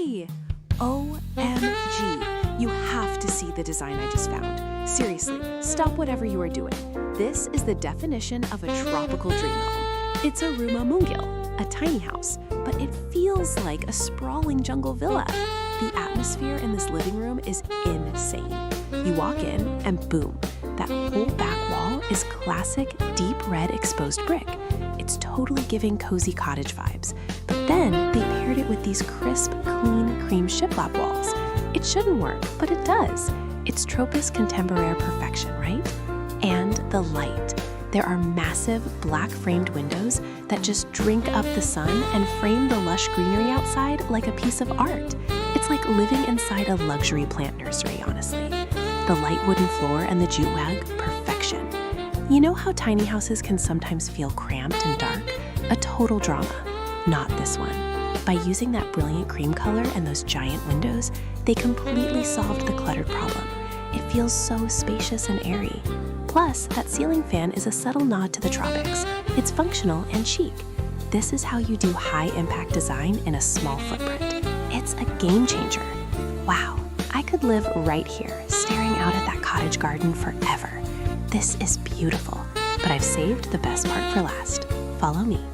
Hi! OMG! You have to see the design I just found. Seriously, stop whatever you are doing. This is the definition of a tropical dream home. It's a Rumah Mungil, a tiny house, but it feels like a sprawling jungle villa. The atmosphere in this living room is insane. You walk in and boom, that whole back wall is classic deep red exposed brick. It's totally giving cozy cottage vibes. But then they paired it with these crisp, clean cream shiplap walls. It shouldn't work, but it does. It's Tropis contemporary perfection, right? And the light. There are massive black framed windows that just drink up the sun and frame the lush greenery outside like a piece of art. It's like living inside a luxury plant nursery, honestly. The light wooden floor and the jute wag, perfection. You know how tiny houses can sometimes feel cramped and dark? A total drama. Not this one. By using that brilliant cream color and those giant windows, they completely solved the cluttered problem. It feels so spacious and airy. Plus, that ceiling fan is a subtle nod to the tropics. It's functional and chic. This is how you do high-impact design in a small footprint. It's a game changer. Wow, I could live right here, staring out at that cottage garden forever. This is beautiful, but I've saved the best part for last. Follow me.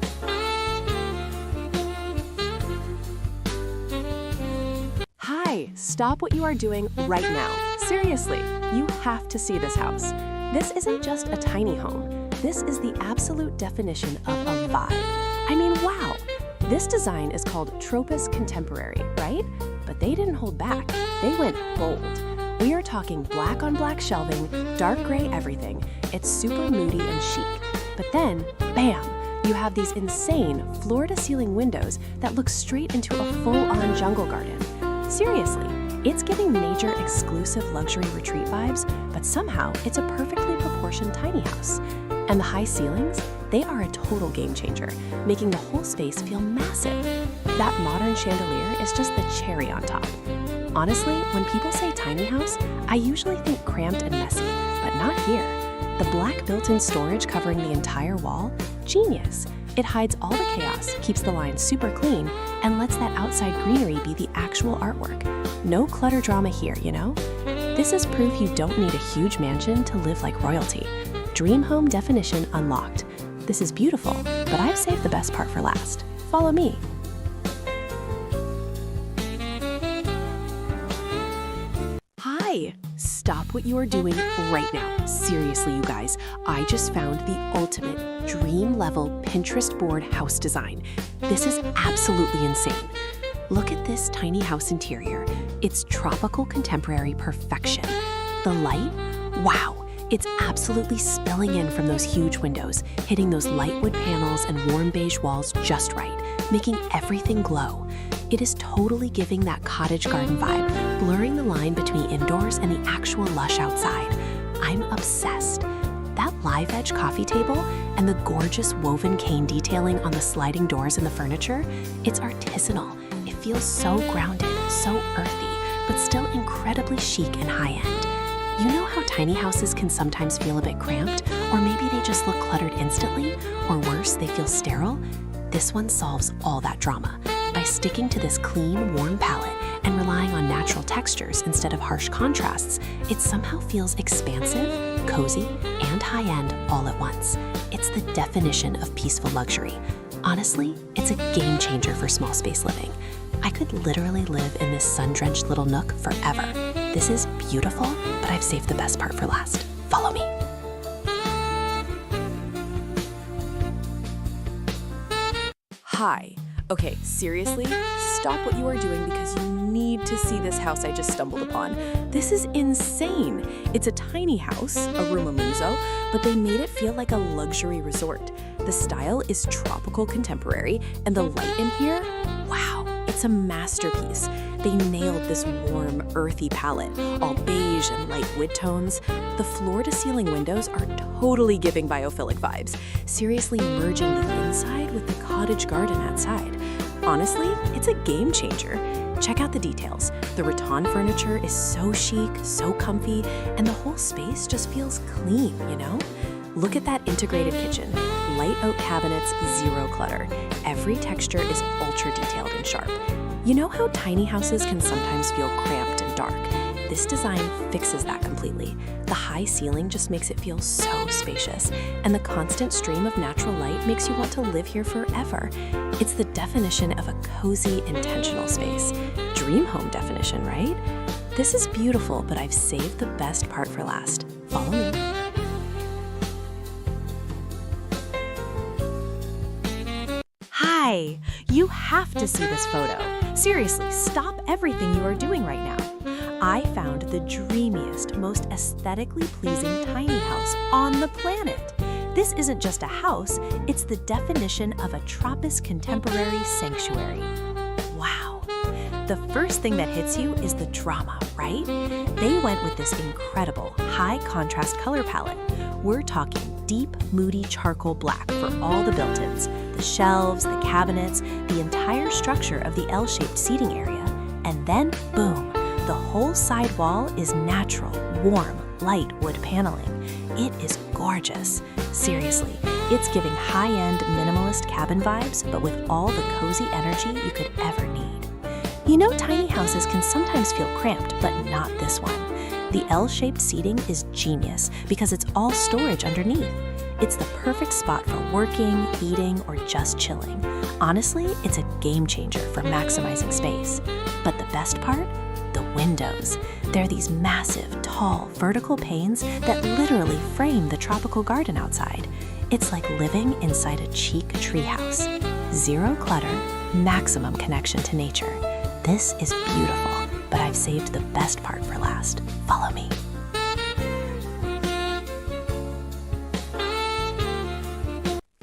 Hi, stop what you are doing right now. Seriously, you have to see this house. This isn't just a tiny home. This is the absolute definition of a vibe. I mean, wow. This design is called Tropis Contemporary, right? But they didn't hold back. They went bold. We are talking black on black shelving, dark gray everything. It's super moody and chic. But then, bam, you have these insane floor-to-ceiling windows that look straight into a full-on jungle garden. Seriously, it's giving major exclusive luxury retreat vibes, but somehow it's a perfectly proportioned tiny house. And the high ceilings, they are a total game changer, making the whole space feel massive. That modern chandelier is just the cherry on top. Honestly, when people say tiny house, I usually think cramped and messy, but not here. The black built-in storage covering the entire wall, genius. It hides all the chaos, keeps the lines super clean, and lets that outside greenery be the actual artwork. No clutter drama here, you know? This is proof you don't need a huge mansion to live like royalty. Dream home definition unlocked. This is beautiful, but I've saved the best part for last. Follow me. Hi! Stop what you are doing right now. Seriously, you guys, I just found the ultimate dream-level Pinterest board house design. This is absolutely insane. Look at this tiny house interior. It's tropical contemporary perfection. The light? Wow! It's absolutely spilling in from those huge windows, hitting those light wood panels and warm beige walls just right, making everything glow. It is totally giving that cottage garden vibe, blurring the line between indoors and the actual lush outside. I'm obsessed. That live edge coffee table and the gorgeous woven cane detailing on the sliding doors and the furniture, it's artisanal. It feels so grounded, so earthy, but still incredibly chic and high-end. You know how tiny houses can sometimes feel a bit cramped, or maybe they just look cluttered instantly, or worse, they feel sterile? This one solves all that drama. By sticking to this clean, warm palette and relying on natural textures instead of harsh contrasts, it somehow feels expansive, cozy, and high-end all at once. It's the definition of peaceful luxury. Honestly, it's a game changer for small space living. I could literally live in this sun-drenched little nook forever. This is beautiful, but I've saved the best part for last. Follow me. Hi. Okay, seriously, stop what you are doing because you need to see this house I just stumbled upon. This is insane. It's a tiny house, a Rumah Mungil, but they made it feel like a luxury resort. The style is tropical contemporary, and the light in here, wow, it's a masterpiece. They nailed this warm, earthy palette, all beige and light wood tones. The floor-to-ceiling windows are totally giving biophilic vibes, seriously merging the inside with the cottage garden outside. Honestly, it's a game changer. Check out the details. The rattan furniture is so chic, so comfy, and the whole space just feels clean, you know? Look at that integrated kitchen. Light oak cabinets, zero clutter. Every texture is ultra detailed and sharp. You know how tiny houses can sometimes feel cramped and dark? This design fixes that completely. The high ceiling just makes it feel so spacious, and the constant stream of natural light makes you want to live here forever. It's the definition of a cozy, intentional space. Dream home definition, right? This is beautiful, but I've saved the best part for last. Follow me. Hi! You have to see this photo. Seriously, stop everything you are doing right now. I found the dreamiest, most aesthetically pleasing tiny house on the planet. This isn't just a house, it's the definition of a Tropis contemporary sanctuary. Wow. The first thing that hits you is the drama, right? They went with this incredible, high-contrast color palette. We're talking deep, moody charcoal black for all the built-ins, the shelves, the cabinets, the entire structure of the L-shaped seating area. And then, boom, the whole side wall is natural, warm, light wood paneling. It is gorgeous. Seriously, it's giving high-end minimalist cabin vibes, but with all the cozy energy you could ever need. You know, tiny houses can sometimes feel cramped, but not this one. The L-shaped seating is genius because it's all storage underneath. It's the perfect spot for working, eating, or just chilling. Honestly, it's a game changer for maximizing space. But the best part? The windows. They're these massive, tall, vertical panes that literally frame the tropical garden outside. It's like living inside a chic treehouse. Zero clutter, maximum connection to nature. This is beautiful, but I've saved the best part for last. Follow me.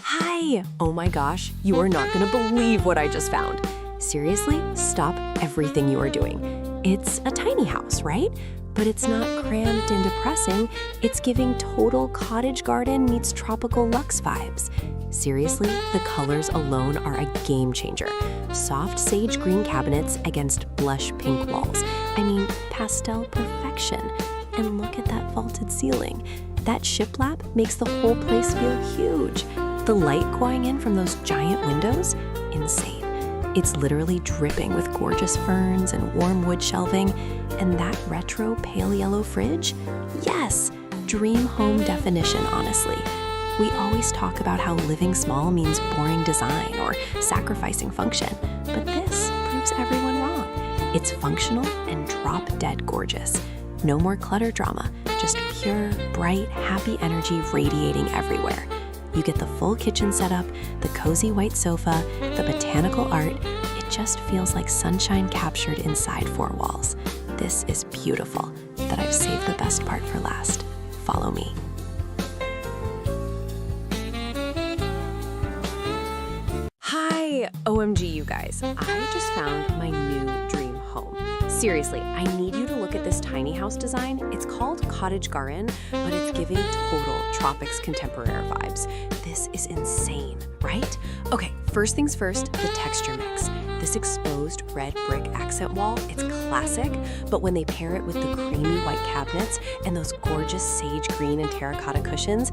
Hi! Oh my gosh, you are not gonna believe what I just found. Seriously, stop everything you are doing. It's a tiny house, right? But it's not cramped and depressing. It's giving total cottage garden meets tropical luxe vibes. Seriously, the colors alone are a game changer. Soft sage green cabinets against blush pink walls. I mean, pastel perfection. And look at that vaulted ceiling. That shiplap makes the whole place feel huge. The light going in from those giant windows? Insane. It's literally dripping with gorgeous ferns and warm wood shelving. And that retro pale yellow fridge? Yes, dream home definition, honestly. We always talk about how living small means boring design or sacrificing function, but this proves everyone wrong. It's functional and drop-dead gorgeous. No more clutter drama, just pure, bright, happy energy radiating everywhere. You get the full kitchen setup, the cozy white sofa, the botanical art. It just feels like sunshine captured inside four walls. This is beautiful, but I've saved the best part for last. Follow me. Hi! OMG, you guys. I just found my new dream home. Seriously, I need you to look at this tiny house design. It's called Cottage Garden, but it's giving total Tropics contemporary vibes. This is insane, right? Okay, first things first, the texture mix. This exposed red brick accent wall, it's classic, but when they pair it with the creamy white cabinets and those gorgeous sage green and terracotta cushions,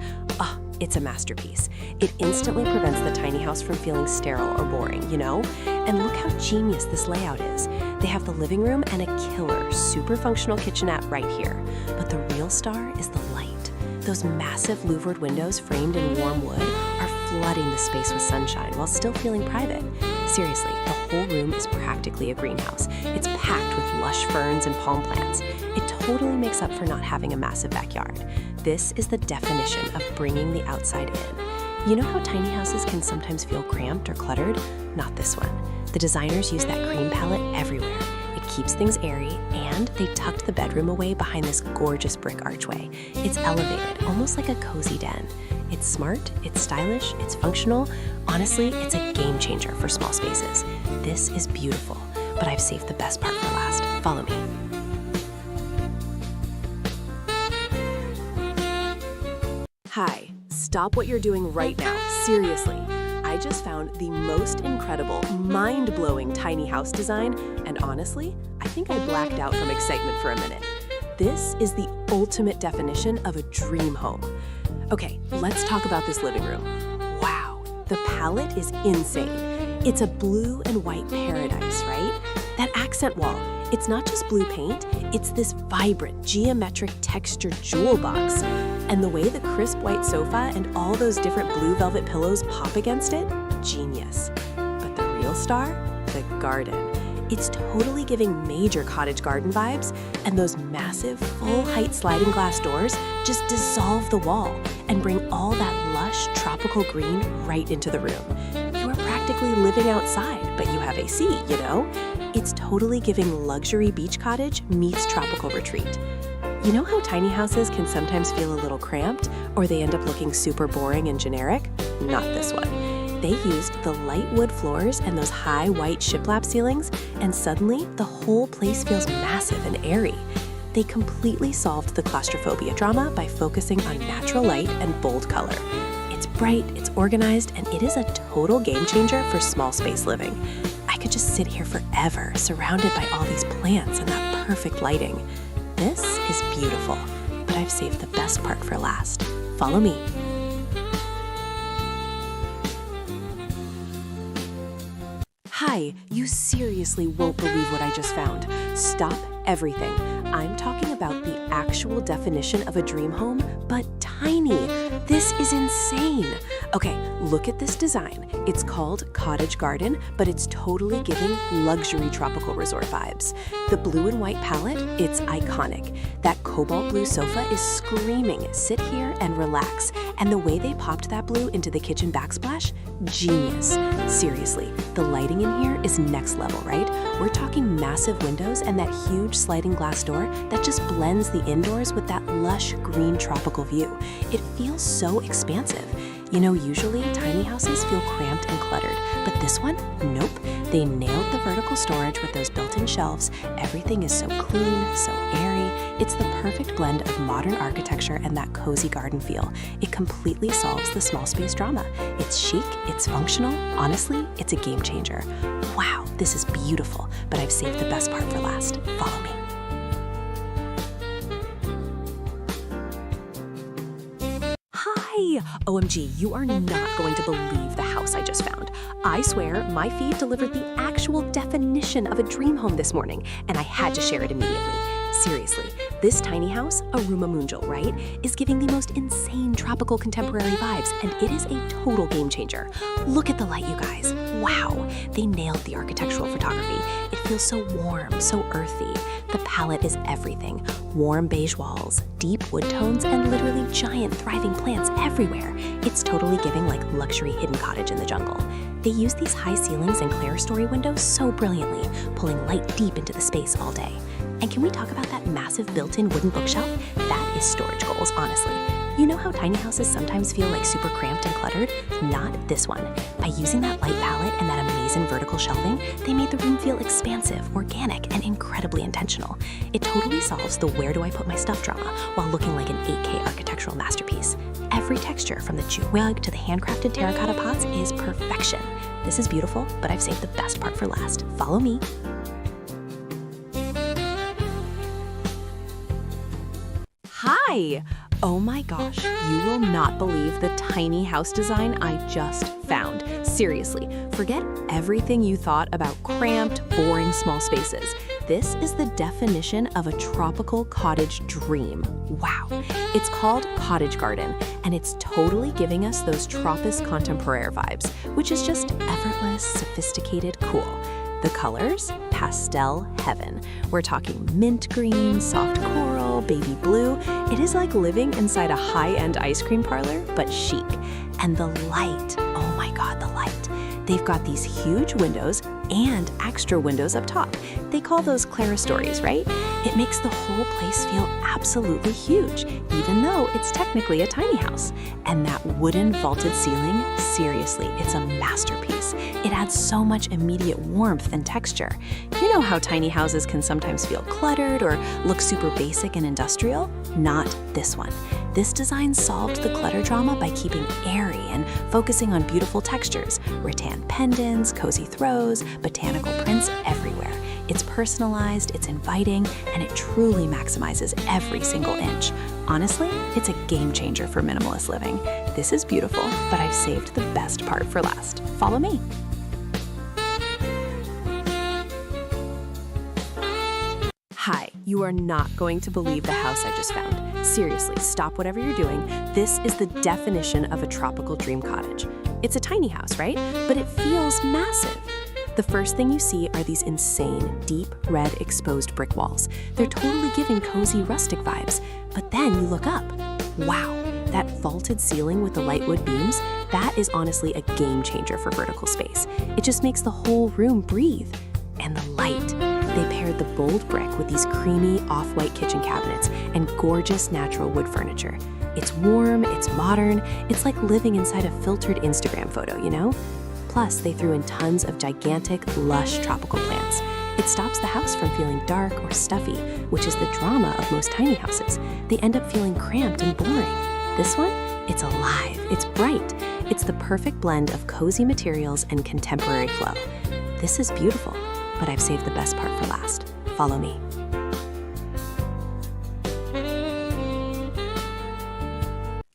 it's a masterpiece. It instantly prevents the tiny house from feeling sterile or boring, you know? And look how genius this layout is. They have the living room and a killer, super functional kitchenette right here. But the real star is the light. Those massive louvered windows framed in warm wood are flooding the space with sunshine while still feeling private. Seriously, the whole room is practically a greenhouse. It's packed with lush ferns and palm plants. It totally makes up for not having a massive backyard. This is the definition of bringing the outside in. You know how tiny houses can sometimes feel cramped or cluttered? Not this one. The designers use that cream palette everywhere. It keeps things airy, and they tucked the bedroom away behind this gorgeous brick archway. It's elevated, almost like a cozy den. It's smart, it's stylish, it's functional. Honestly, it's a game changer for small spaces. This is beautiful, but I've saved the best part for last. Follow me. Hi, stop what you're doing right now, seriously. I just found the most incredible, mind-blowing tiny house design, and honestly, I think I blacked out from excitement for a minute. This is the ultimate definition of a dream home. Okay, let's talk about this living room. Wow, the palette is insane. It's a blue and white paradise, right? That accent wall, it's not just blue paint, it's this vibrant, geometric textured jewel box. And the way the crisp white sofa and all those different blue velvet pillows pop against it, genius. But the real star? The garden. It's totally giving major cottage garden vibes, and those massive, full-height sliding glass doors just dissolve the wall and bring all that lush, tropical green right into the room. You are practically living outside, but you have AC, you know? It's totally giving luxury beach cottage meets tropical retreat. You know how tiny houses can sometimes feel a little cramped, or they end up looking super boring and generic? Not this one. They used the light wood floors and those high white shiplap ceilings, and suddenly the whole place feels massive and airy. They completely solved the claustrophobia drama by focusing on natural light and bold color. It's bright, it's organized, and it is a total game changer for small space living. I could just sit here forever, surrounded by all these plants and that perfect lighting. This is beautiful, but I've saved the best part for last. Follow me. Hi, you seriously won't believe what I just found. Stop everything. I'm talking about the actual definition of a dream home, but tiny. This is insane. Okay, look at this design. It's called Cottage Garden, but it's totally giving luxury tropical resort vibes. The blue and white palette, it's iconic. That cobalt blue sofa is screaming, sit here and relax. And the way they popped that blue into the kitchen backsplash, genius. Seriously, the lighting in here is next level, right? We're talking massive windows and that huge sliding glass door that just blends the indoors with that lush green tropical view. It feels so expansive. You know, usually tiny houses feel cramped and cluttered, but this one, nope. They nailed the vertical storage with those built-in shelves. Everything is so clean, so airy. It's the perfect blend of modern architecture and that cozy garden feel. It completely solves the small space drama. It's chic, it's functional. Honestly, it's a game changer. Wow, this is beautiful, but I've saved the best part for last. Follow me. OMG, you are not going to believe the house I just found. I swear, my feed delivered the actual definition of a dream home this morning, and I had to share it immediately. Seriously, this tiny house, a Munjal, right, is giving the most insane tropical contemporary vibes, and it is a total game changer. Look at the light, you guys. Wow, they nailed the architectural photography. It feels so warm, so earthy. The palette is everything. Warm beige walls, deep wood tones, and literally giant thriving plants everywhere. It's totally giving like luxury hidden cottage in the jungle. They use these high ceilings and clerestory windows so brilliantly, pulling light deep into the space all day. And can we talk about that massive built-in wooden bookshelf? That is storage goals, honestly. You know how tiny houses sometimes feel like super cramped and cluttered? Not this one. By using that light palette and that amazing vertical shelving, they made the room feel expansive, organic, and incredibly intentional. It totally solves the where do I put my stuff drama while looking like an 8K architectural masterpiece. Every texture, from the jute rug to the handcrafted terracotta pots, is perfection. This is beautiful, but I've saved the best part for last. Follow me. Hi! Oh my gosh, you will not believe the tiny house design I just found. Seriously, forget everything you thought about cramped, boring small spaces. This is the definition of a tropical cottage dream. Wow. It's called Cottage Garden, and it's totally giving us those Tropis contemporaire vibes, which is just effortless, sophisticated, cool. The colors? Pastel heaven. We're talking mint green, soft coral, baby blue. It is like living inside a high-end ice cream parlor, but chic. And the light, oh my God, the light. They've got these huge windows and extra windows up top. They call those clerestories, right? It makes the whole place feel absolutely huge, even though it's technically a tiny house. And that wooden vaulted ceiling, seriously, it's a masterpiece. It adds so much immediate warmth and texture. You know how tiny houses can sometimes feel cluttered or look super basic and industrial? Not this one. This design solved the clutter drama by keeping airy and focusing on beautiful textures, rattan pendants, cozy throws, botanical prints everywhere. It's personalized, it's inviting, and it truly maximizes every single inch. Honestly, it's a game changer for minimalist living. This is beautiful, but I've saved the best part for last. Follow me. Hi, you are not going to believe the house I just found. Seriously, stop whatever you're doing. This is the definition of a tropical dream cottage. It's a tiny house, right? But it feels massive. The first thing you see are these insane, deep red exposed brick walls. They're totally giving cozy rustic vibes. But then you look up. Wow, that vaulted ceiling with the light wood beams, that is honestly a game changer for vertical space. It just makes the whole room breathe. And the light. They paired the bold brick with these creamy off-white kitchen cabinets and gorgeous natural wood furniture. It's warm, it's modern, it's like living inside a filtered Instagram photo, you know? Plus, they threw in tons of gigantic, lush tropical plants. It stops the house from feeling dark or stuffy, which is the drama of most tiny houses. They end up feeling cramped and boring. This one? It's alive, it's bright. It's the perfect blend of cozy materials and contemporary flow. This is beautiful. But I've saved the best part for last. Follow me.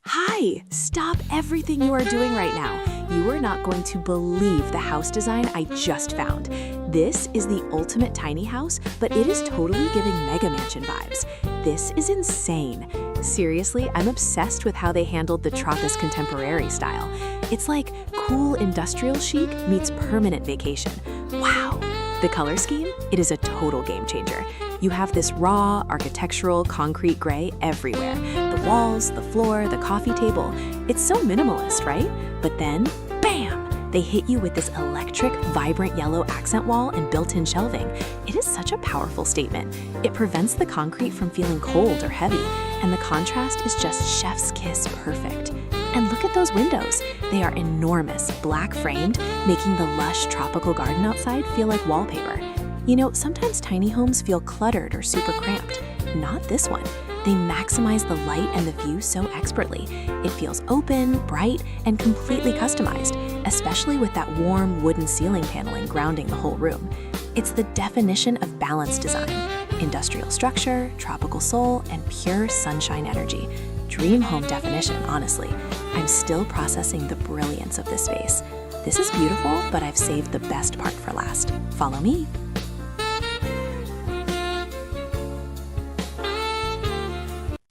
Hi! Stop everything you are doing right now. You are not going to believe the house design I just found. This is the ultimate tiny house, but it is totally giving mega mansion vibes. This is insane. Seriously, I'm obsessed with how they handled the Tropis contemporary style. It's like cool industrial chic meets permanent vacation. Wow! The color scheme? It is a total game changer. You have this raw, architectural, concrete gray everywhere. The walls, the floor, the coffee table. It's so minimalist, right? But then, bam! They hit you with this electric, vibrant yellow accent wall and built-in shelving. It is such a powerful statement. It prevents the concrete from feeling cold or heavy, and the contrast is just chef's kiss perfect. And look at those windows. They are enormous, black framed, making the lush tropical garden outside feel like wallpaper. You know, sometimes tiny homes feel cluttered or super cramped. Not this one. They maximize the light and the view so expertly. It feels open, bright, and completely customized, especially with that warm wooden ceiling paneling grounding the whole room. It's the definition of balanced design. Industrial structure, tropical soul, and pure sunshine energy. Dream home definition, honestly. I'm still processing the brilliance of this space. This is beautiful, but I've saved the best part for last. Follow me.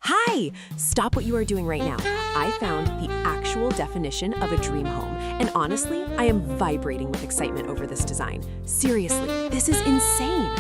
Hi! Stop what you are doing right now. I found the actual definition of a dream home, and honestly, I am vibrating with excitement over this design. Seriously, this is insane!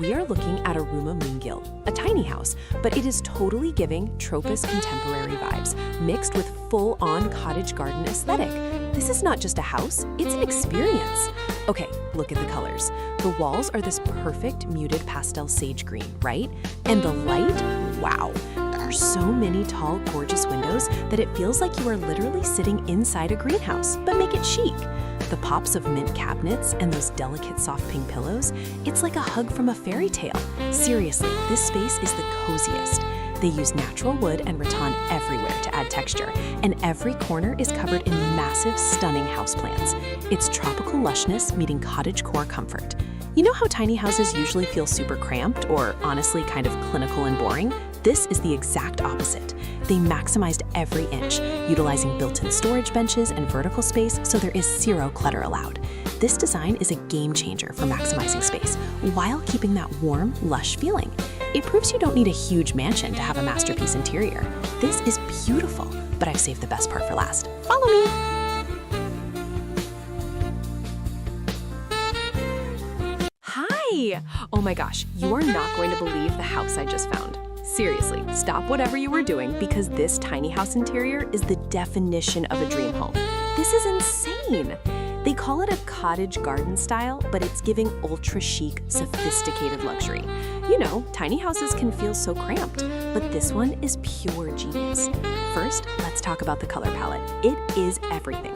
We are looking at a Rumah Mungil, a tiny house, but it is totally giving Tropis contemporary vibes, mixed with full-on cottage garden aesthetic. This is not just a house, it's an experience. Okay, look at the colors. The walls are this perfect muted pastel sage green, right? And the light, wow. There are so many tall, gorgeous windows that it feels like you are literally sitting inside a greenhouse, but make it chic. The pops of mint cabinets and those delicate soft pink pillows, it's like a hug from a fairy tale. Seriously, this space is the coziest. They use natural wood and rattan everywhere to add texture, and every corner is covered in massive, stunning houseplants. It's tropical lushness meeting cottagecore comfort. You know how tiny houses usually feel super cramped or honestly kind of clinical and boring? This is the exact opposite. They maximized every inch, utilizing built-in storage benches and vertical space so there is zero clutter allowed. This design is a game changer for maximizing space while keeping that warm, lush feeling. It proves you don't need a huge mansion to have a masterpiece interior. This is beautiful, but I've saved the best part for last. Follow me! Hi! Oh my gosh, you are not going to believe the house I just found. Seriously, stop whatever you were doing because this tiny house interior is the definition of a dream home. This is insane! They call it a cottage garden style, but it's giving ultra chic, sophisticated luxury. You know, tiny houses can feel so cramped, but this one is pure genius. First, let's talk about the color palette. It is everything.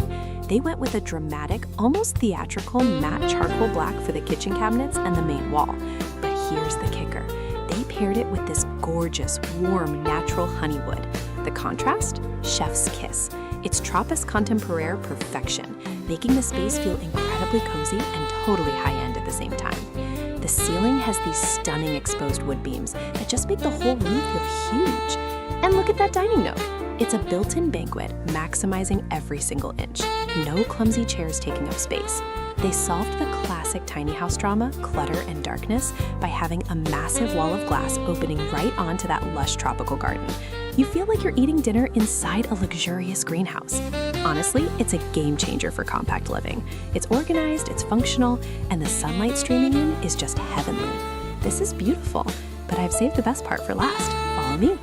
They went with a dramatic, almost theatrical matte charcoal black for the kitchen cabinets and the main wall. But here's the kicker. They paired it with this gorgeous, warm, natural honey wood. The contrast? Chef's kiss. It's Tropis contemporary perfection, making the space feel incredibly cozy and totally high-end at the same time. The ceiling has these stunning exposed wood beams that just make the whole room feel huge. And look at that dining nook. It's a built-in banquet, maximizing every single inch. No clumsy chairs taking up space. They solved the classic tiny house drama, clutter and darkness, by having a massive wall of glass opening right onto that lush tropical garden. You feel like you're eating dinner inside a luxurious greenhouse. Honestly, it's a game changer for compact living. It's organized, it's functional, and the sunlight streaming in is just heavenly. This is beautiful, but I've saved the best part for last. Follow me.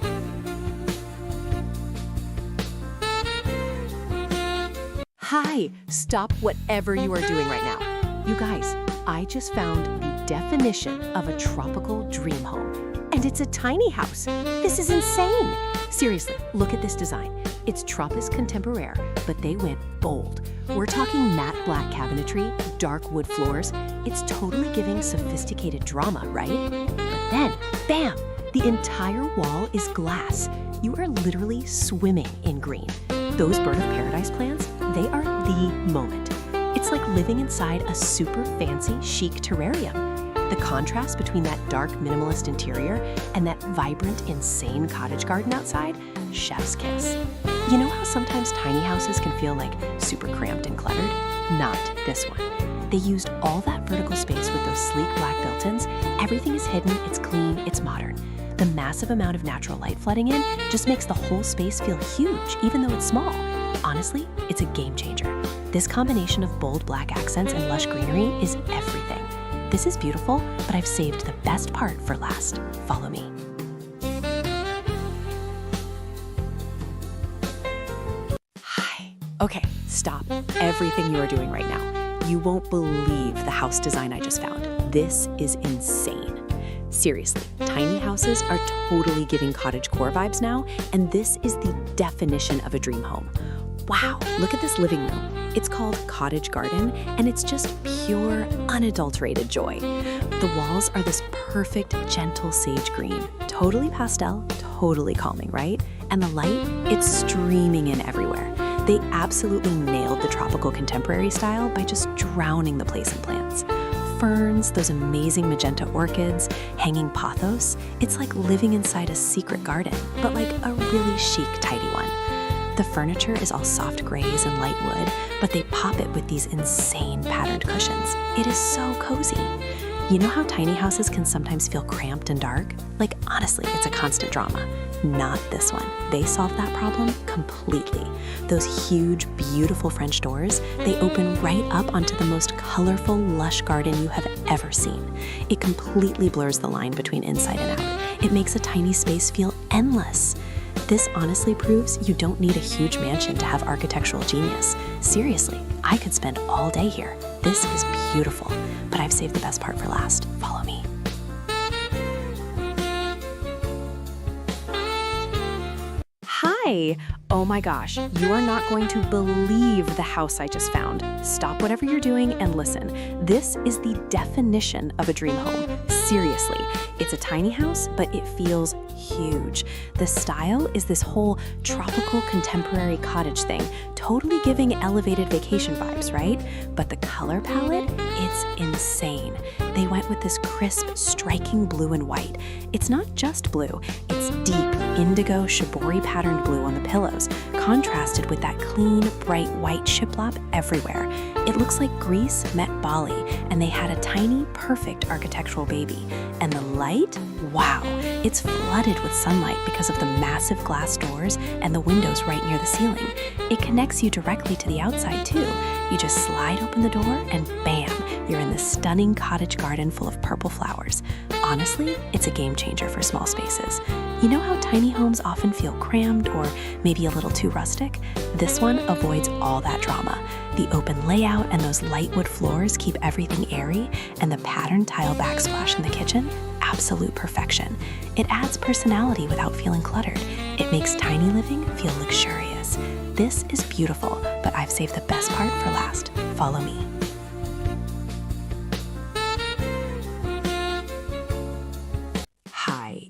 Hi, stop whatever you are doing right now. You guys, I just found the definition of a tropical dream home. And it's a tiny house. This is insane. Seriously, look at this design. It's Tropis Contemporaire, but they went bold. We're talking matte black cabinetry, dark wood floors. It's totally giving sophisticated drama, right? But then, bam, the entire wall is glass. You are literally swimming in green. Those bird of paradise plants, they are the moment. It's like living inside a super fancy, chic terrarium. The contrast between that dark, minimalist interior and that vibrant, insane cottage garden outside, chef's kiss. You know how sometimes tiny houses can feel like super cramped and cluttered? Not this one. They used all that vertical space with those sleek black built-ins. Everything is hidden, it's clean, it's modern. The massive amount of natural light flooding in just makes the whole space feel huge, even though it's small. Honestly, it's a game changer. This combination of bold black accents and lush greenery is everything. This is beautiful, but I've saved the best part for last. Follow me. Hi. Okay, stop everything you are doing right now. You won't believe the house design I just found. This is insane. Seriously, tiny houses are totally giving cottagecore vibes now, and this is the definition of a dream home. Wow, look at this living room. It's called Cottage Garden, and it's just pure, unadulterated joy. The walls are this perfect, gentle sage green. Totally pastel, totally calming, right? And the light, it's streaming in everywhere. They absolutely nailed the tropical contemporary style by just drowning the place in plants. Ferns, those amazing magenta orchids, hanging pothos. It's like living inside a secret garden, but like a really chic, tidy one. The furniture is all soft grays and light wood, but they pop it with these insane patterned cushions. It is so cozy. You know how tiny houses can sometimes feel cramped and dark? Like, honestly, it's a constant drama. Not this one. They solved that problem completely. Those huge, beautiful French doors, they open right up onto the most colorful, lush garden you have ever seen. It completely blurs the line between inside and out. It makes a tiny space feel endless. This honestly proves you don't need a huge mansion to have architectural genius. Seriously, I could spend all day here. This is beautiful, but I've saved the best part for last. Follow me. Hi! Oh my gosh, you are not going to believe the house I just found. Stop whatever you're doing and listen. This is the definition of a dream home. Seriously, it's a tiny house, but it feels huge. The style is this whole tropical contemporary cottage thing, totally giving elevated vacation vibes, right? But the color palette, it's insane. They went with this crisp, striking blue and white. It's not just blue, it's deep, indigo, shibori patterned blue on the pillows, contrasted with that clean, bright white shiplap everywhere. It looks like Greece met Bali, and they had a tiny, perfect architectural baby. And the light? Wow, it's flooded with sunlight because of the massive glass doors and the windows right near the ceiling. It connects you directly to the outside too. You just slide open the door and bam, you're in this stunning cottage garden full of purple flowers. Honestly, it's a game changer for small spaces. You know how tiny homes often feel crammed or maybe a little too rustic? This one avoids all that drama. The open layout and those light wood floors keep everything airy, and the patterned tile backsplash in the kitchen, absolute perfection. It adds personality without feeling cluttered. It makes tiny living feel luxurious. This is beautiful, but I've saved the best part for last. Follow me.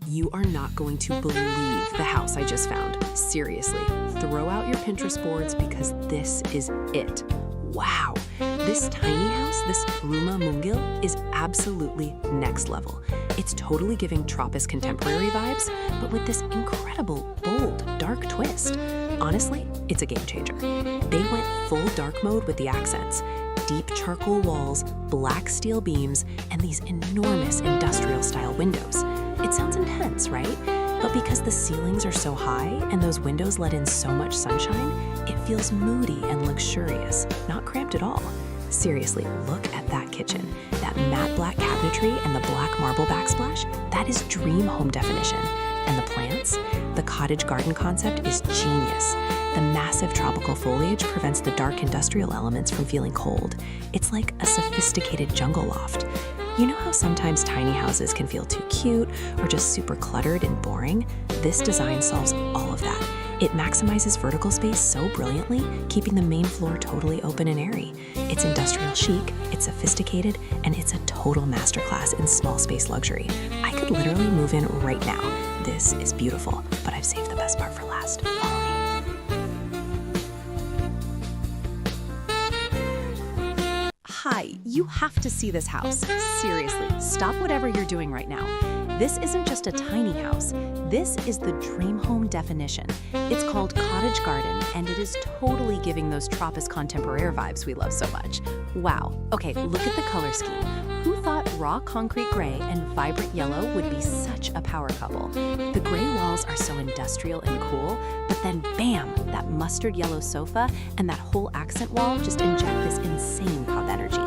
You are not going to believe the house I just found. Seriously, throw out your Pinterest boards because this is it. Wow, this tiny house, this rumah mungil, is absolutely next level. It's totally giving Tropis contemporary vibes, but with this incredible, bold, dark twist. Honestly, it's a game changer. They went full dark mode with the accents. deep charcoal walls, black steel beams, and these enormous industrial-style windows. It sounds intense, right? But because the ceilings are so high and those windows let in so much sunshine, it feels moody and luxurious, not cramped at all. Seriously, look at that kitchen. That matte black cabinetry and the black marble backsplash, that is dream home definition. And the plants? The cottage garden concept is genius. The massive tropical foliage prevents the dark industrial elements from feeling cold. It's like a sophisticated jungle loft. You know how sometimes tiny houses can feel too cute or just super cluttered and boring? This design solves all of that. It maximizes vertical space so brilliantly, keeping the main floor totally open and airy. It's industrial chic, it's sophisticated, and it's a total masterclass in small space luxury. I could literally move in right now. This is beautiful, but I've saved the best part for last. Follow me. Hi, you have to see this house. Seriously, stop whatever you're doing right now. This isn't just a tiny house. This is the dream home definition. It's called Cottage Garden, and it is totally giving those Tropis contemporary vibes we love so much. Wow. Okay, look at the color scheme. Who thought raw concrete gray and vibrant yellow would be such a power couple? The gray walls are so industrial and cool, but then bam, that mustard yellow sofa and that whole accent wall just inject this insane pop energy.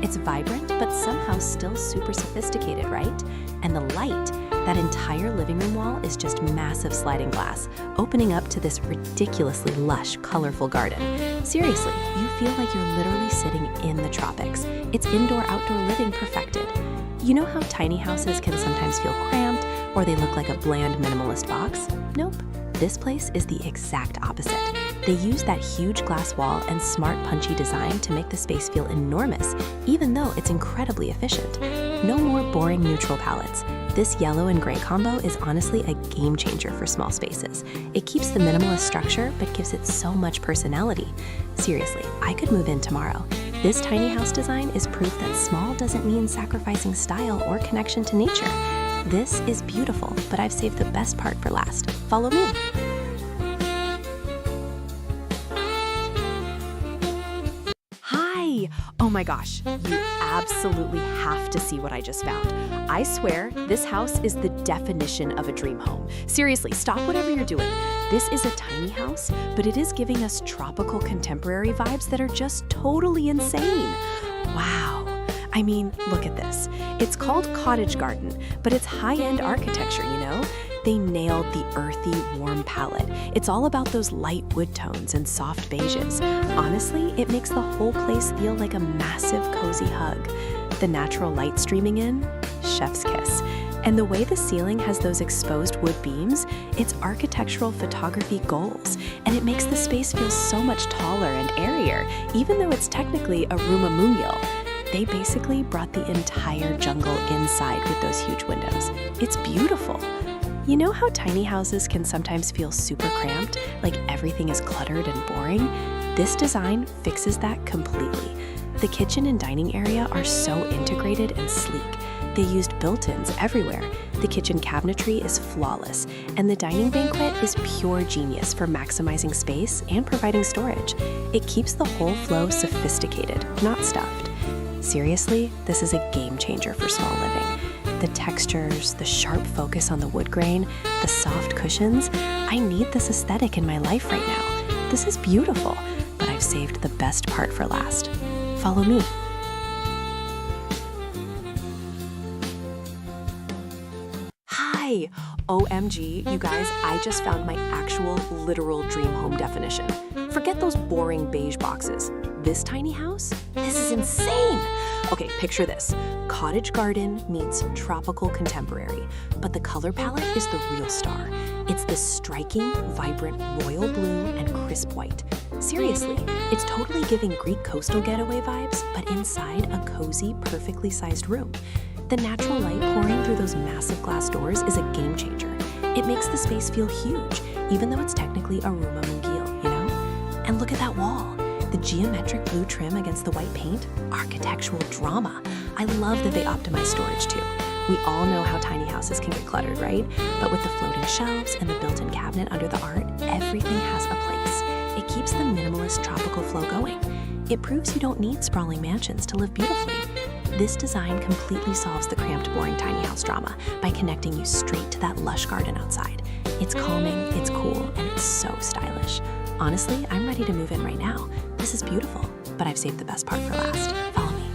It's vibrant, but somehow still super sophisticated, right? And the light, that entire living room wall is just massive sliding glass, opening up to this ridiculously lush, colorful garden. Seriously, you feel like you're literally sitting in the tropics. It's indoor-outdoor living perfected. You know how tiny houses can sometimes feel cramped or they look like a bland minimalist box? Nope. This place is the exact opposite. They use that huge glass wall and smart punchy design to make the space feel enormous, even though it's incredibly efficient. No more boring neutral palettes. This yellow and gray combo is honestly a game changer for small spaces. It keeps the minimalist structure, but gives it so much personality. Seriously, I could move in tomorrow. This tiny house design is proof that small doesn't mean sacrificing style or connection to nature. This is beautiful, but I've saved the best part for last. Follow me. Hi! Oh my gosh, you absolutely have to see what I just found. I swear, this house is the definition of a dream home. Seriously, stop whatever you're doing. This is a tiny house, but it is giving us tropical contemporary vibes that are just totally insane. Wow. I mean, look at this. It's called Cottage Garden, but it's high-end architecture, you know? They nailed the earthy, warm palette. It's all about those light wood tones and soft beiges. Honestly, it makes the whole place feel like a massive, cozy hug. The natural light streaming in, chef's kiss. And the way the ceiling has those exposed wood beams, it's architectural photography goals. And it makes the space feel so much taller and airier, even though it's technically a rumah mungil. They basically brought the entire jungle inside with those huge windows. It's beautiful. You know how tiny houses can sometimes feel super cramped, like everything is cluttered and boring? This design fixes that completely. The kitchen and dining area are so integrated and sleek. They used built-ins everywhere. The kitchen cabinetry is flawless, and the dining banquet is pure genius for maximizing space and providing storage. It keeps the whole flow sophisticated, not stuffed. Seriously, this is a game changer for small living. The textures, the sharp focus on the wood grain, the soft cushions. I need this aesthetic in my life right now. This is beautiful, but I've saved the best part for last. Follow me. Hi! OMG, you guys, I just found my actual literal dream home definition. Forget those boring beige boxes. This tiny house? This is insane! Okay, picture this. Cottage garden meets tropical contemporary, but the color palette is the real star. It's this striking, vibrant royal blue and crisp white. Seriously, it's totally giving Greek coastal getaway vibes, but inside a cozy, perfectly sized room. The natural light pouring through those massive glass doors is a game changer. It makes the space feel huge, even though it's technically a rumah mungil, you know? And look at that wall. The geometric blue trim against the white paint, architectural drama. I love that they optimize storage too. We all know how tiny houses can get cluttered, right? But with the floating shelves and the built-in cabinet under the art, everything has a place. It keeps the minimalist tropical flow going. It proves you don't need sprawling mansions to live beautifully. This design completely solves the cramped, boring tiny house drama by connecting you straight to that lush garden outside. It's calming, it's cool, and it's so stylish. Honestly, I'm ready to move in right now. This is beautiful, but I've saved the best part for last. Follow me.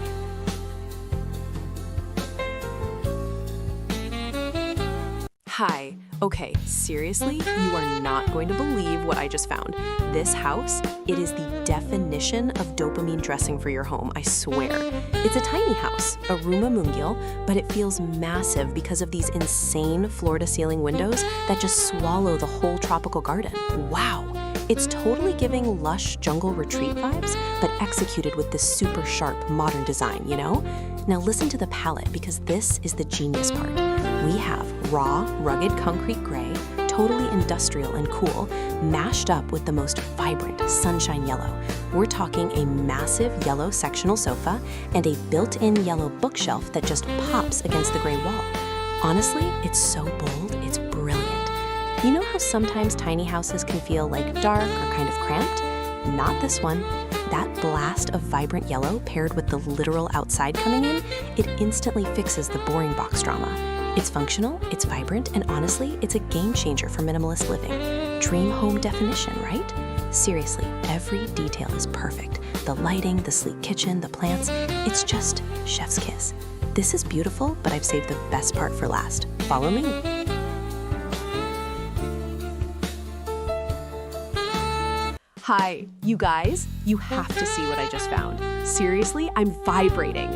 Hi. Okay, seriously, you are not going to believe what I just found. This house, it is the definition of dopamine dressing for your home, I swear. It's a tiny house, a rumah mungil, but it feels massive because of these insane floor-to-ceiling windows that just swallow the whole tropical garden. Wow! It's totally giving lush jungle retreat vibes, but executed with this super sharp modern design, you know? Now listen to the palette, because this is the genius part. We have raw, rugged concrete gray, totally industrial and cool, mashed up with the most vibrant sunshine yellow. We're talking a massive yellow sectional sofa and a built-in yellow bookshelf that just pops against the gray wall. Honestly, it's so bold, it's brilliant. You know how sometimes tiny houses can feel like dark or kind of cramped? Not this one. That blast of vibrant yellow paired with the literal outside coming in, it instantly fixes the boring box drama. It's functional, it's vibrant, and honestly, it's a game changer for minimalist living. Dream home definition, right? Seriously, every detail is perfect. The lighting, the sleek kitchen, the plants, it's just chef's kiss. This is beautiful, but I've saved the best part for last. Follow me. Hi, you guys, you have to see what I just found. Seriously, I'm vibrating.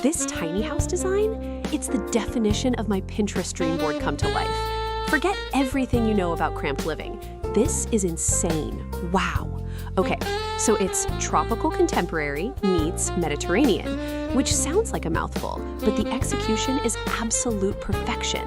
This tiny house design, it's the definition of my Pinterest dream board come to life. Forget everything you know about cramped living. This is insane. Wow. Okay, so it's tropical contemporary meets Mediterranean, which sounds like a mouthful, but the execution is absolute perfection.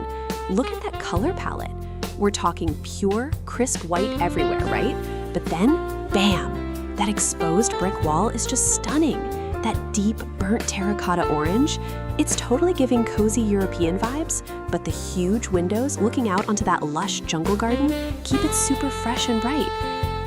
Look at that color palette. We're talking pure, crisp white everywhere, right? But then, bam! That exposed brick wall is just stunning. That deep, burnt terracotta orange, it's totally giving cozy European vibes, but the huge windows looking out onto that lush jungle garden keep it super fresh and bright.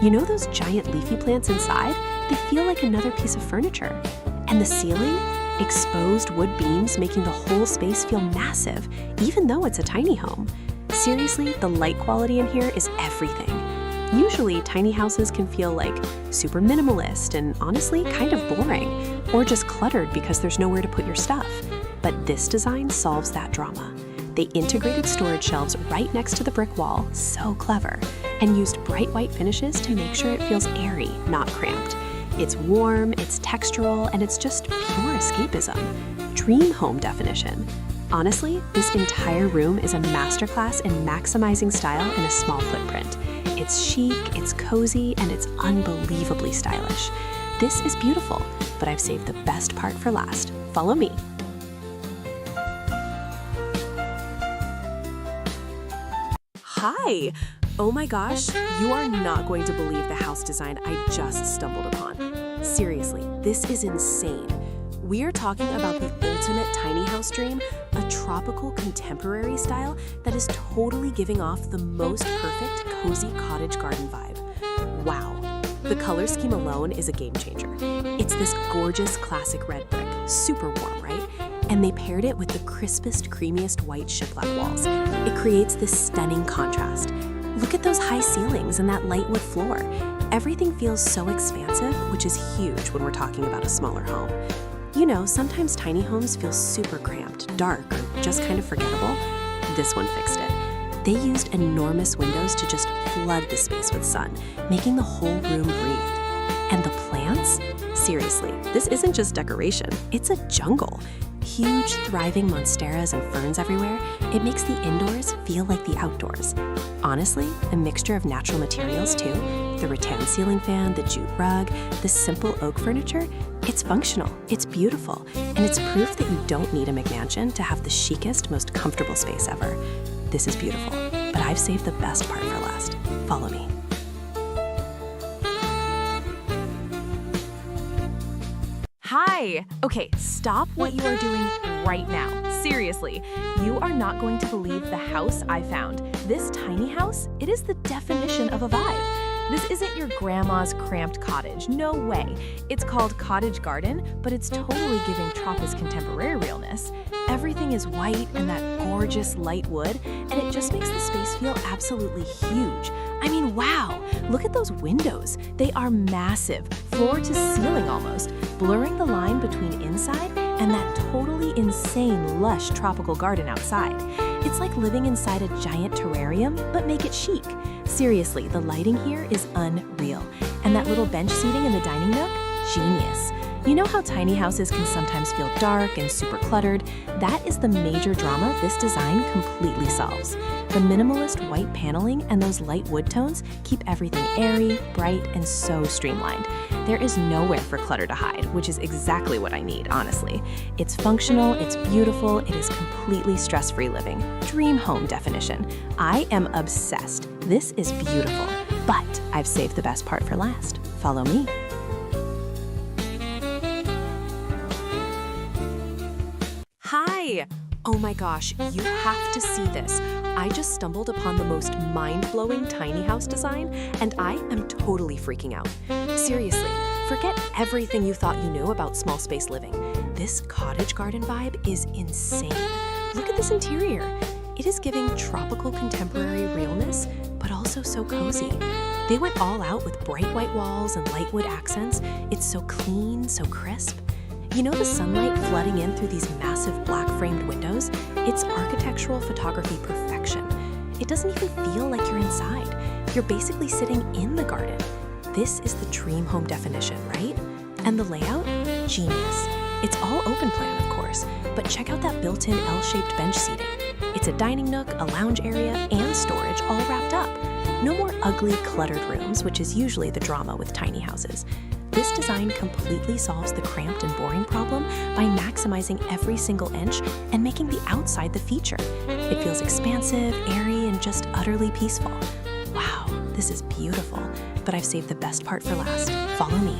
You know those giant leafy plants inside? They feel like another piece of furniture. And the ceiling? Exposed wood beams making the whole space feel massive, even though it's a tiny home. Seriously, the light quality in here is everything. Usually, tiny houses can feel like super minimalist and honestly kind of boring, or just cluttered because there's nowhere to put your stuff. But this design solves that drama. They integrated storage shelves right next to the brick wall, so clever, and used bright white finishes to make sure it feels airy, not cramped. It's warm, it's textural, and it's just pure escapism. Dream home definition. Honestly, this entire room is a masterclass in maximizing style in a small footprint. It's chic, it's cozy, and it's unbelievably stylish. This is beautiful, but I've saved the best part for last. Follow me. Hi! Oh my gosh, you are not going to believe the house design I just stumbled upon. Seriously, this is insane. We are talking about the ultimate tiny house dream, a tropical contemporary style that is totally giving off the most perfect cozy cottage garden vibe. Wow. The color scheme alone is a game changer. It's this gorgeous classic red brick, super warm, right? And they paired it with the crispest, creamiest white shiplap walls. It creates this stunning contrast. Look at those high ceilings and that light wood floor. Everything feels so expansive, which is huge when we're talking about a smaller home. You know, sometimes tiny homes feel super cramped, dark, or just kind of forgettable. This one fixed it. They used enormous windows to just flood the space with sun, making the whole room breathe. And the plants? Seriously, this isn't just decoration, it's a jungle. Huge, thriving monsteras and ferns everywhere, it makes the indoors feel like the outdoors. Honestly, a mixture of natural materials too. The rattan ceiling fan, the jute rug, the simple oak furniture, it's functional, it's beautiful, and it's proof that you don't need a McMansion to have the chicest, most comfortable space ever. This is beautiful, but I've saved the best part for last. Follow me. Hi! Okay, stop what you are doing right now. Seriously, you are not going to believe the house I found. This tiny house, it is the definition of a vibe. This isn't your grandma's cramped cottage, no way. It's called Cottage Garden, but it's totally giving Tropica's contemporary realness. Everything is white and that gorgeous light wood, and it just makes the space feel absolutely huge. I mean, wow, look at those windows. They are massive, floor to ceiling almost, blurring the line between inside and that totally insane lush tropical garden outside. It's like living inside a giant terrarium, but make it chic. Seriously, the lighting here is unreal. And that little bench seating in the dining nook? Genius. You know how tiny houses can sometimes feel dark and super cluttered? That is the major drama this design completely solves. The minimalist white paneling and those light wood tones keep everything airy, bright, and so streamlined. There is nowhere for clutter to hide, which is exactly what I need, honestly. It's functional, it's beautiful, it is completely stress-free living. Dream home definition. I am obsessed. This is beautiful, but I've saved the best part for last. Follow me. Hi! Oh my gosh, you have to see this. I just stumbled upon the most mind-blowing tiny house design, and I am totally freaking out. Seriously, forget everything you thought you knew about small space living. This cottage garden vibe is insane. Look at this interior. It is giving tropical contemporary realness, but also so cozy. They went all out with bright white walls and light wood accents. It's so clean, so crisp. You know the sunlight flooding in through these massive black framed windows? It's architectural photography perfection. It doesn't even feel like you're inside. You're basically sitting in the garden. This is the dream home definition, right? And the layout? Genius. It's all open plan, of course, but check out that built-in L-shaped bench seating. It's a dining nook, a lounge area, and storage all wrapped up. No more ugly, cluttered rooms, which is usually the drama with tiny houses. This design completely solves the cramped and boring problem by maximizing every single inch and making the outside the feature. It feels expansive, airy, and just utterly peaceful. Wow, this is beautiful, but I've saved the best part for last. Follow me.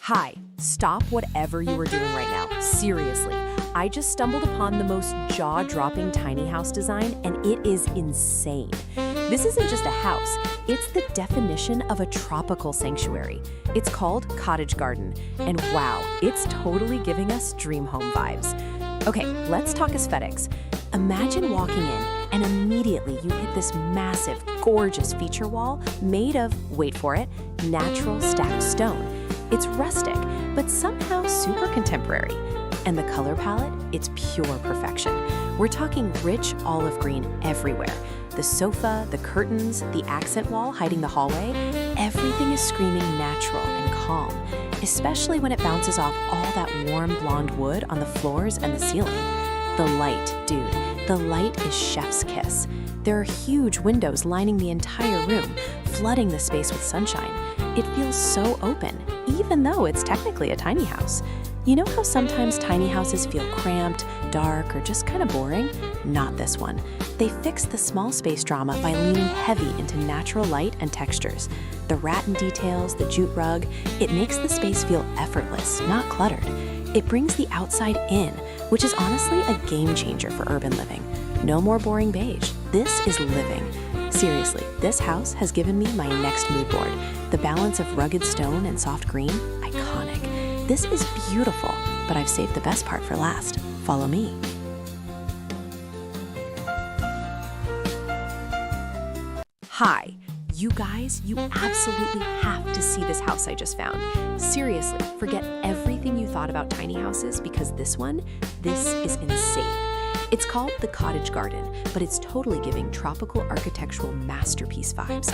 Hi, stop whatever you are doing right now. Seriously, I just stumbled upon the most jaw-dropping tiny house design, and it is insane. This isn't just a house, it's the definition of a tropical sanctuary. It's called Cottage Garden, and wow, it's totally giving us dream home vibes. Okay, let's talk aesthetics. Imagine walking in and immediately you hit this massive, gorgeous feature wall made of, wait for it, natural stacked stone. It's rustic, but somehow super contemporary. And the color palette, it's pure perfection. We're talking rich olive green everywhere. The sofa, the curtains, the accent wall hiding the hallway, everything is screaming natural and calm, especially when it bounces off all that warm blonde wood on the floors and the ceiling. The light, dude, the light is chef's kiss. There are huge windows lining the entire room, flooding the space with sunshine. It feels so open, even though it's technically a tiny house. You know how sometimes tiny houses feel cramped, dark, or just kind of boring? Not this one. They fixed the small space drama by leaning heavy into natural light and textures. The rattan details, the jute rug, it makes the space feel effortless, not cluttered. It brings the outside in, which is honestly a game changer for urban living. No more boring beige. This is living. Seriously, this house has given me my next mood board. The balance of rugged stone and soft green, iconic. This is beautiful, but I've saved the best part for last. Follow me. Hi, you guys, you absolutely have to see this house I just found. Seriously, forget everything you thought about tiny houses because this is insane. It's called the Cottage Garden, but it's totally giving tropical architectural masterpiece vibes.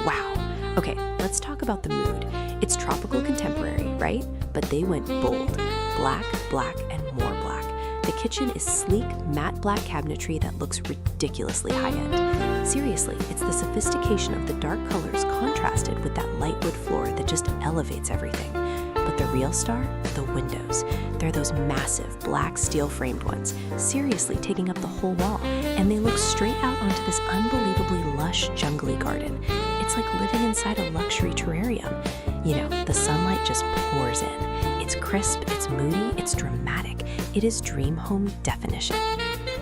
Wow. Okay, let's talk about the mood. It's tropical contemporary, right? But they went bold. Black, black, and more black. The kitchen is sleek, matte black cabinetry that looks ridiculously high-end. Seriously, it's the sophistication of the dark colors contrasted with that light wood floor that just elevates everything. But the real star? The windows. They're those massive black steel-framed ones, seriously taking up the whole wall, and they look straight out onto this unbelievably lush, jungly garden. It's like living inside a luxury terrarium. You know, the sunlight just pours in. It's crisp, it's moody, it's dramatic. It is dream home definition.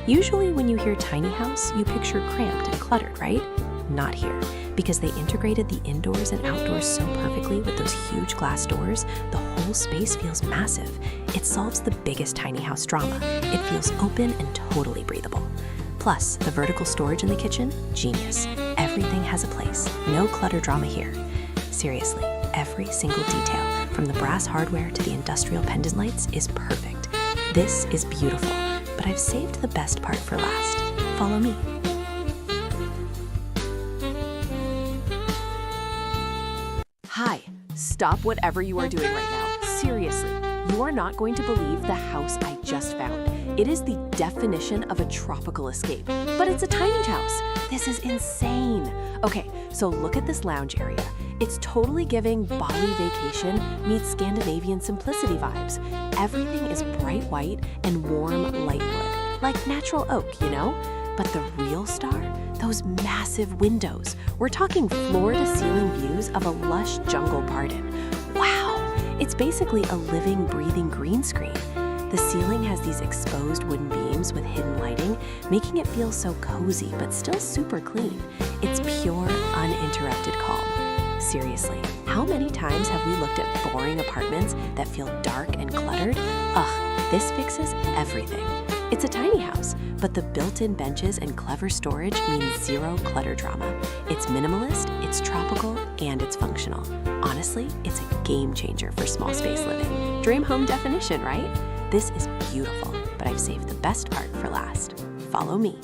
Usually when you hear tiny house, you picture cramped and cluttered, right? Not here, because they integrated the indoors and outdoors so perfectly with those huge glass doors, the whole space feels massive. It solves the biggest tiny house drama. It feels open and totally breathable. Plus, the vertical storage in the kitchen, genius. Everything has a place, no clutter drama here. Seriously, every single detail, from the brass hardware to the industrial pendant lights, is perfect. This is beautiful, but I've saved the best part for last. Follow me. Hi, stop whatever you are doing right now. Seriously, you are not going to believe the house I just found. It is the definition of a tropical escape, but it's a tiny house. This is insane. Okay, so look at this lounge area. It's totally giving Bali vacation meets Scandinavian simplicity vibes. Everything is bright white and warm light wood, like natural oak, you know? But the real star? Those massive windows. We're talking floor-to-ceiling views of a lush jungle garden. Wow! It's basically a living, breathing green screen. The ceiling has these exposed wooden beams with hidden lighting, making it feel so cozy but still super clean. It's pure, uninterrupted calm. Seriously, how many times have we looked at boring apartments that feel dark and cluttered? Ugh, this fixes everything. It's a tiny house, but the built-in benches and clever storage means zero clutter drama. It's minimalist, it's tropical, and it's functional. Honestly, it's a game changer for small space living. Dream home definition, right? This is beautiful, but I've saved the best part for last. Follow me.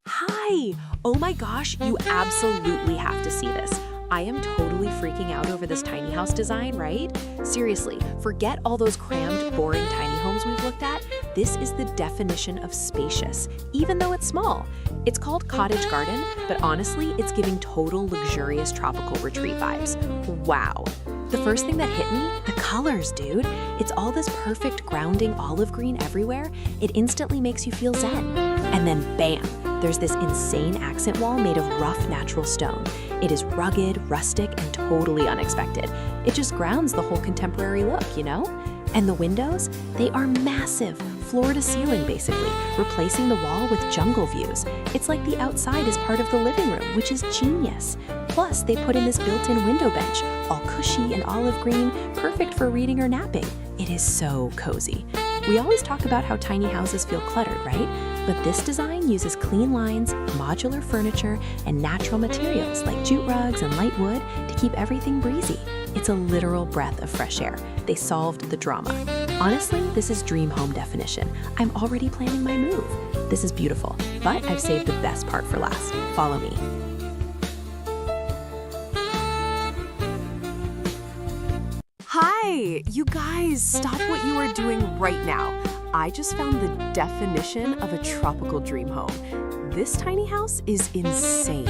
Hi! Oh my gosh, you absolutely have to see this. I am totally freaking out over this tiny house design, right? Seriously, forget all those crammed, boring tiny homes we've looked at. This is the definition of spacious, even though it's small. It's called Cottage Garden, but honestly, it's giving total luxurious tropical retreat vibes. Wow. The first thing that hit me, the colors, dude. It's all this perfect grounding olive green everywhere. It instantly makes you feel zen. And then bam, there's this insane accent wall made of rough natural stone. It is rugged, rustic, and totally unexpected. It just grounds the whole contemporary look, you know? And the windows, they are massive, floor to ceiling basically, replacing the wall with jungle views. It's like the outside is part of the living room, which is genius. Plus, they put in this built-in window bench, all cushy and olive green, perfect for reading or napping. It is so cozy. We always talk about how tiny houses feel cluttered, right? But this design uses clean lines, modular furniture, and natural materials like jute rugs and light wood to keep everything breezy. It's a literal breath of fresh air. They solved the drama. Honestly, this is dream home definition. I'm already planning my move. This is beautiful, but I've saved the best part for last. Follow me. Hi, you guys, stop what you are doing right now. I just found the definition of a tropical dream home. This tiny house is insane.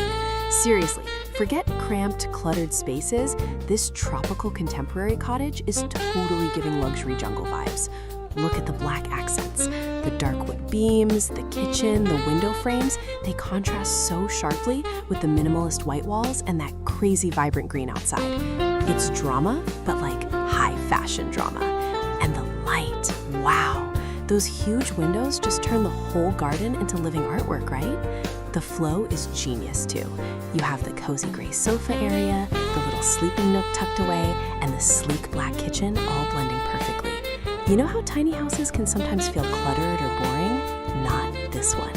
Seriously, forget cramped, cluttered spaces. This tropical contemporary cottage is totally giving luxury jungle vibes. Look at the black accents, the dark wood beams, the kitchen, the window frames. They contrast so sharply with the minimalist white walls and that crazy vibrant green outside. It's drama, but like high fashion drama. And the light, wow. Those huge windows just turn the whole garden into living artwork, right? The flow is genius too. You have the cozy gray sofa area, the little sleeping nook tucked away, and the sleek black kitchen all blending perfectly. You know how tiny houses can sometimes feel cluttered or boring? Not this one.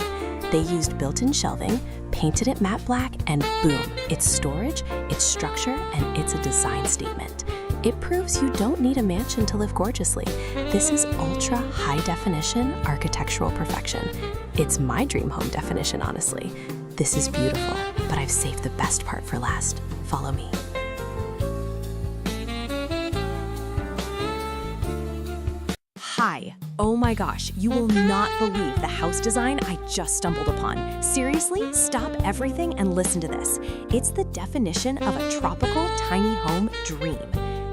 They used built-in shelving, painted it matte black, and boom, it's storage, it's structure, and it's a design statement. It proves you don't need a mansion to live gorgeously. This is ultra high definition architectural perfection. It's my dream home definition, honestly. This is beautiful, but I've saved the best part for last. Follow me. Hi. Oh my gosh, you will not believe the house design I just stumbled upon. Seriously, stop everything and listen to this. It's the definition of a tropical tiny home dream.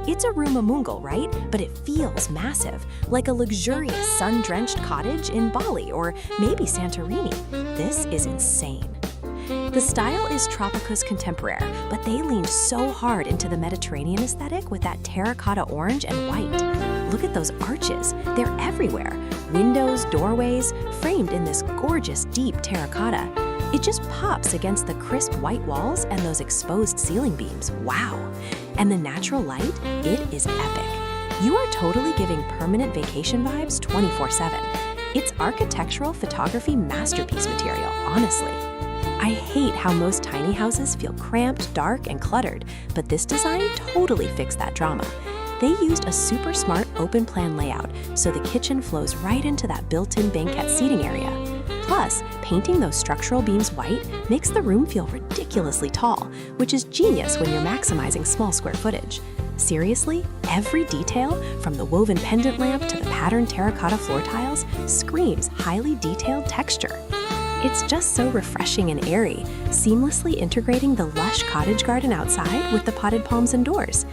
It's a rumamungal, right? But it feels massive, like a luxurious sun-drenched cottage in Bali or maybe Santorini. This is insane. The style is Tropicus contemporaire, but they leaned so hard into the Mediterranean aesthetic with that terracotta orange and white. Look at those arches. They're everywhere. Windows, doorways, framed in this gorgeous deep terracotta. It just pops against the crisp white walls and those exposed ceiling beams. Wow! And the natural light, it is epic. You are totally giving permanent vacation vibes 24/7. It's architectural photography masterpiece material, honestly. I hate how most tiny houses feel cramped, dark, and cluttered, but this design totally fixed that drama. They used a super smart open plan layout, so the kitchen flows right into that built-in banquette seating area. Plus, painting those structural beams white makes the room feel ridiculously tall, which is genius when you're maximizing small square footage. Seriously, every detail, from the woven pendant lamp to the patterned terracotta floor tiles, screams highly detailed texture. It's just so refreshing and airy, seamlessly integrating the lush cottage garden outside with the potted palms indoors.